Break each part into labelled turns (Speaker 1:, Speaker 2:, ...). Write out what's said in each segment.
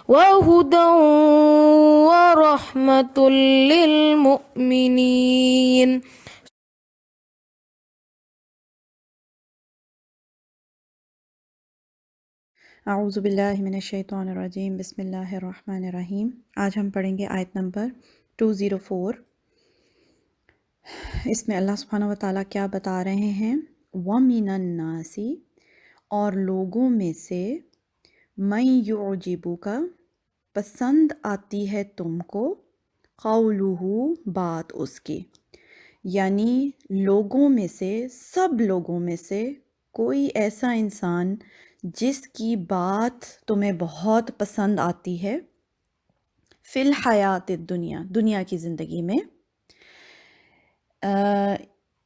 Speaker 1: وهدى ورحمة للمؤمنين.
Speaker 2: اعوذ باللہ من الشیطان الرجیم، بسم اللہ الرحمن الرحیم۔ آج ہم پڑھیں گے آیت نمبر 204۔ اس میں اللہ سبحانہ و تعالیٰ کیا بتا رہے ہیں؟ وَمِنَ النَّاسِ، اور لوگوں میں سے، مَن يُعْجِبُكَ، پسند آتی ہے تم کو، قَوْلُهُ، بات اس کی، یعنی لوگوں میں سے، سب لوگوں میں سے کوئی ایسا انسان جس کی بات تمہیں بہت پسند آتی ہے، فی الحیات الدنیا، دنیا کی زندگی میں۔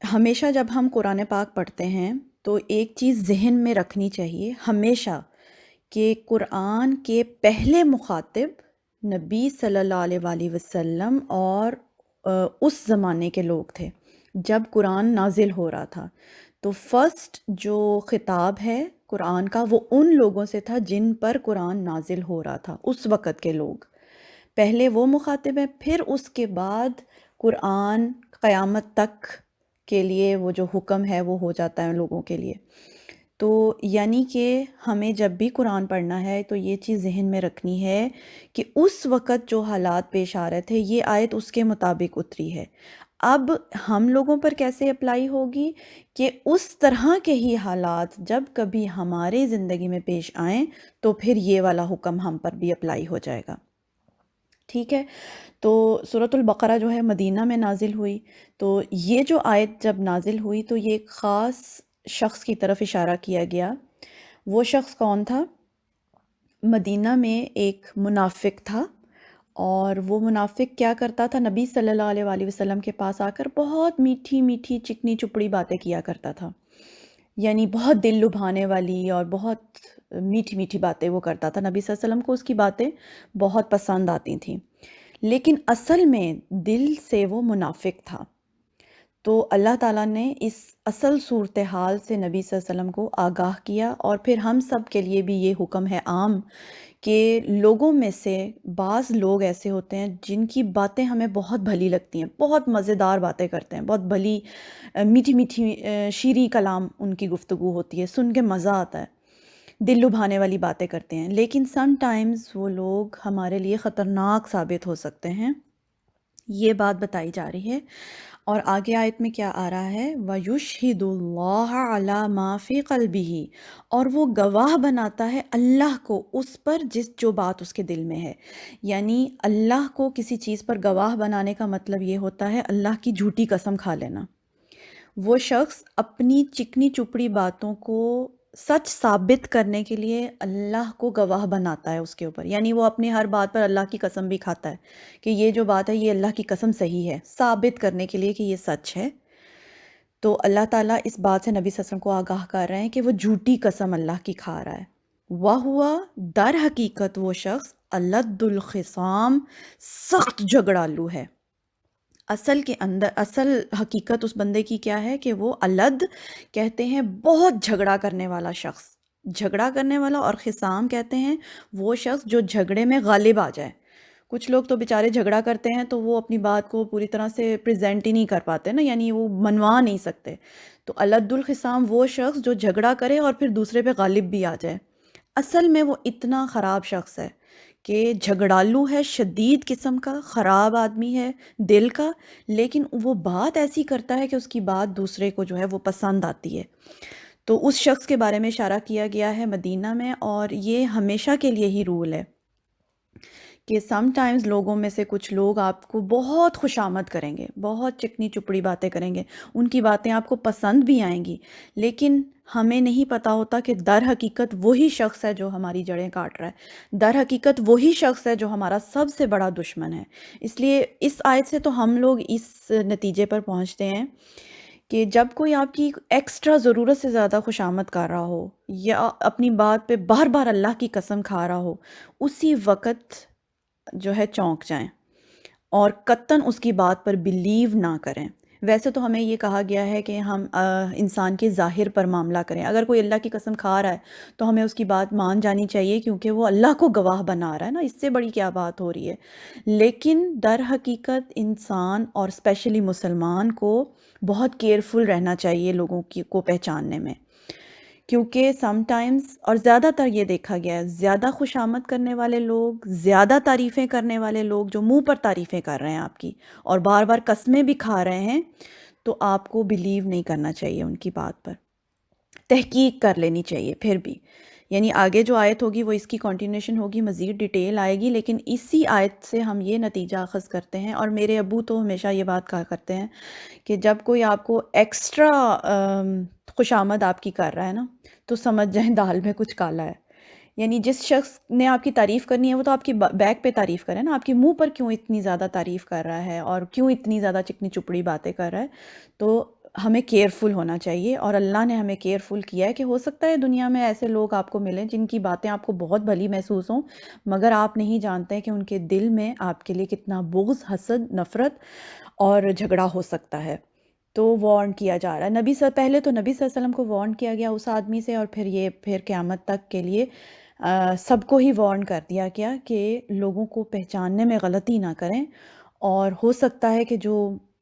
Speaker 2: ہمیشہ جب ہم قرآن پاک پڑھتے ہیں تو ایک چیز ذہن میں رکھنی چاہیے ہمیشہ، کہ قرآن کے پہلے مخاطب نبی صلی اللہ علیہ وآلہ وسلم اور اس زمانے کے لوگ تھے جب قرآن نازل ہو رہا تھا۔ تو فرسٹ جو خطاب ہے قرآن کا وہ ان لوگوں سے تھا جن پر قرآن نازل ہو رہا تھا، اس وقت کے لوگ پہلے وہ مخاطب ہیں، پھر اس کے بعد قرآن قیامت تک کے لیے وہ جو حکم ہے وہ ہو جاتا ہے لوگوں کے لیے۔ تو یعنی کہ ہمیں جب بھی قرآن پڑھنا ہے تو یہ چیز ذہن میں رکھنی ہے کہ اس وقت جو حالات پیش آ رہے تھے یہ آیت اس کے مطابق اتری ہے۔ اب ہم لوگوں پر کیسے اپلائی ہوگی کہ اس طرح کے ہی حالات جب کبھی ہمارے زندگی میں پیش آئیں تو پھر یہ والا حکم ہم پر بھی اپلائی ہو جائے گا، ٹھیک ہے؟ تو سورۃ البقرہ جو ہے مدینہ میں نازل ہوئی، تو یہ جو آیت جب نازل ہوئی تو یہ ایک خاص شخص کی طرف اشارہ کیا گیا۔ وہ شخص کون تھا؟ مدینہ میں ایک منافق تھا، اور وہ منافق کیا کرتا تھا؟ نبی صلی اللہ علیہ وآلہ وسلم کے پاس آ کر بہت میٹھی میٹھی چکنی چپڑی باتیں کیا کرتا تھا، یعنی بہت دل لبھانے والی اور بہت میٹھی میٹھی باتیں وہ کرتا تھا۔ نبی صلی اللہ علیہ وسلم کو اس کی باتیں بہت پسند آتی تھیں، لیکن اصل میں دل سے وہ منافق تھا۔ تو اللہ تعالیٰ نے اس اصل صورتحال سے نبی صلی اللہ علیہ وسلم کو آگاہ کیا، اور پھر ہم سب کے لیے بھی یہ حکم ہے عام کہ لوگوں میں سے بعض لوگ ایسے ہوتے ہیں جن کی باتیں ہمیں بہت بھلی لگتی ہیں، بہت مزیدار باتیں کرتے ہیں، بہت بھلی میٹھی میٹھی شیریں کلام ان کی گفتگو ہوتی ہے، سن کے مزہ آتا ہے، دل لبھانے والی باتیں کرتے ہیں، لیکن سم ٹائمز وہ لوگ ہمارے لیے خطرناک ثابت ہو سکتے ہیں۔ یہ بات بتائی جا رہی ہے، اور آگے آیت میں کیا آ رہا ہے؟ وَيُشْهِدُ اللَّهَ عَلَى مَا فِي قَلْبِهِ، اور وہ گواہ بناتا ہے اللہ کو اس پر جو بات اس کے دل میں ہے۔ یعنی اللہ کو کسی چیز پر گواہ بنانے کا مطلب یہ ہوتا ہے اللہ کی جھوٹی قسم کھا لینا۔ وہ شخص اپنی چکنی چپڑی باتوں کو سچ ثابت کرنے کے لیے اللہ کو گواہ بناتا ہے اس کے اوپر، یعنی وہ اپنی ہر بات پر اللہ کی قسم بھی کھاتا ہے کہ یہ جو بات ہے یہ اللہ کی قسم صحیح ہے، ثابت کرنے کے لیے کہ یہ سچ ہے۔ تو اللہ تعالیٰ اس بات سے نبی صلی اللہ علیہ وسلم کو آگاہ کر رہے ہیں کہ وہ جھوٹی قسم اللہ کی کھا رہا ہے۔ وَهُوَ، در حقیقت وہ شخص، الد الخصام، سخت جھگڑالو ہے۔ اصل کے اندر اصل حقیقت اس بندے کی کیا ہے کہ وہ الد کہتے ہیں بہت جھگڑا کرنے والا شخص، جھگڑا کرنے والا، اور خصام کہتے ہیں وہ شخص جو جھگڑے میں غالب آ جائے۔ کچھ لوگ تو بیچارے جھگڑا کرتے ہیں تو وہ اپنی بات کو پوری طرح سے پریزنٹ ہی نہیں کر پاتے نا، یعنی وہ منوا نہیں سکتے۔ تو الد الخصام وہ شخص جو جھگڑا کرے اور پھر دوسرے پہ غالب بھی آ جائے۔ اصل میں وہ اتنا خراب شخص ہے کہ جھگڑالو ہے، شدید قسم کا خراب آدمی ہے دل کا، لیکن وہ بات ایسی کرتا ہے کہ اس کی بات دوسرے کو جو ہے وہ پسند آتی ہے۔ تو اس شخص کے بارے میں اشارہ کیا گیا ہے مدینہ میں، اور یہ ہمیشہ کے لیے ہی رول ہے کہ سم ٹائمز لوگوں میں سے کچھ لوگ آپ کو بہت خوشامد کریں گے، بہت چکنی چپڑی باتیں کریں گے، ان کی باتیں آپ کو پسند بھی آئیں گی، لیکن ہمیں نہیں پتہ ہوتا کہ در حقیقت وہی شخص ہے جو ہماری جڑیں کاٹ رہا ہے، در حقیقت وہی شخص ہے جو ہمارا سب سے بڑا دشمن ہے۔ اس لیے اس آیت سے تو ہم لوگ اس نتیجے پر پہنچتے ہیں کہ جب کوئی آپ کی ایکسٹرا ضرورت سے زیادہ خوشامد کر رہا ہو یا اپنی بات پہ بار بار اللہ کی قسم کھا رہا ہو، اسی وقت جو ہے چونک جائیں اور قطعاً اس کی بات پر بلیو نہ کریں۔ ویسے تو ہمیں یہ کہا گیا ہے کہ ہم انسان کے ظاہر پر معاملہ کریں. اگر کوئی اللہ کی قسم کھا رہا ہے تو ہمیں اس کی بات مان جانی چاہیے، کیونکہ وہ اللہ کو گواہ بنا رہا ہے نا، اس سے بڑی کیا بات ہو رہی ہے. لیکن در حقیقت انسان اور اسپیشلی مسلمان کو بہت کیئرفل رہنا چاہیے لوگوں کو پہچاننے میں، کیونکہ سم ٹائمز، اور زیادہ تر یہ دیکھا گیا ہے، زیادہ خوش آمد کرنے والے لوگ، زیادہ تعریفیں کرنے والے لوگ جو منہ پر تعریفیں کر رہے ہیں آپ کی اور بار بار قسمیں بھی کھا رہے ہیں، تو آپ کو بلیو نہیں کرنا چاہیے ان کی بات پر، تحقیق کر لینی چاہیے پھر بھی. یعنی آگے جو آیت ہوگی وہ اس کی کنٹینیوشن ہوگی، مزید ڈیٹیل آئے گی، لیکن اسی آیت سے ہم یہ نتیجہ اخذ کرتے ہیں، اور میرے ابو تو ہمیشہ یہ بات کہا کرتے ہیں کہ جب کوئی آپ کو ایکسٹرا خوش آمد آپ کی کر رہا ہے نا، تو سمجھ جائیں دال میں کچھ کالا ہے. یعنی جس شخص نے آپ کی تعریف کرنی ہے وہ تو آپ کی بیک پہ تعریف کرے نا، آپ کے منہ پر کیوں اتنی زیادہ تعریف کر رہا ہے اور کیوں اتنی زیادہ چکنی چپڑی باتیں کر رہا ہے. تو ہمیں کیئرفل ہونا چاہیے، اور اللہ نے ہمیں کیئرفل کیا ہے کہ ہو سکتا ہے دنیا میں ایسے لوگ آپ کو ملیں جن کی باتیں آپ کو بہت بھلی محسوس ہوں، مگر آپ نہیں جانتے کہ ان کے دل میں آپ کے لیے کتنا بغض، حسد، نفرت اور جھگڑا ہو سکتا ہے. تو وارن کیا جا رہا ہے. پہلے تو نبی صلی اللہ علیہ وسلم کو وارن کیا گیا اس آدمی سے، اور پھر قیامت تک کے لیے سب کو ہی وارن کر دیا گیا کہ لوگوں کو پہچاننے میں غلطی نہ کریں. اور ہو سکتا ہے کہ جو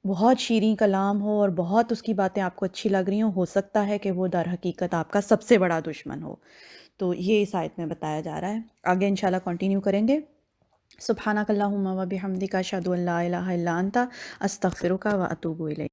Speaker 2: بہت شیریں کلام ہو اور بہت اس کی باتیں آپ کو اچھی لگ رہی ہوں، ہو سکتا ہے کہ وہ در حقیقت آپ کا سب سے بڑا دشمن ہو. تو یہ اس آیت میں بتایا جا رہا ہے. آگے انشاءاللہ کنٹینیو کریں گے. سبحانک اللہم و بحمدک، اشہد ان لا الہ الا انت، استغفرک و اتوب الیک.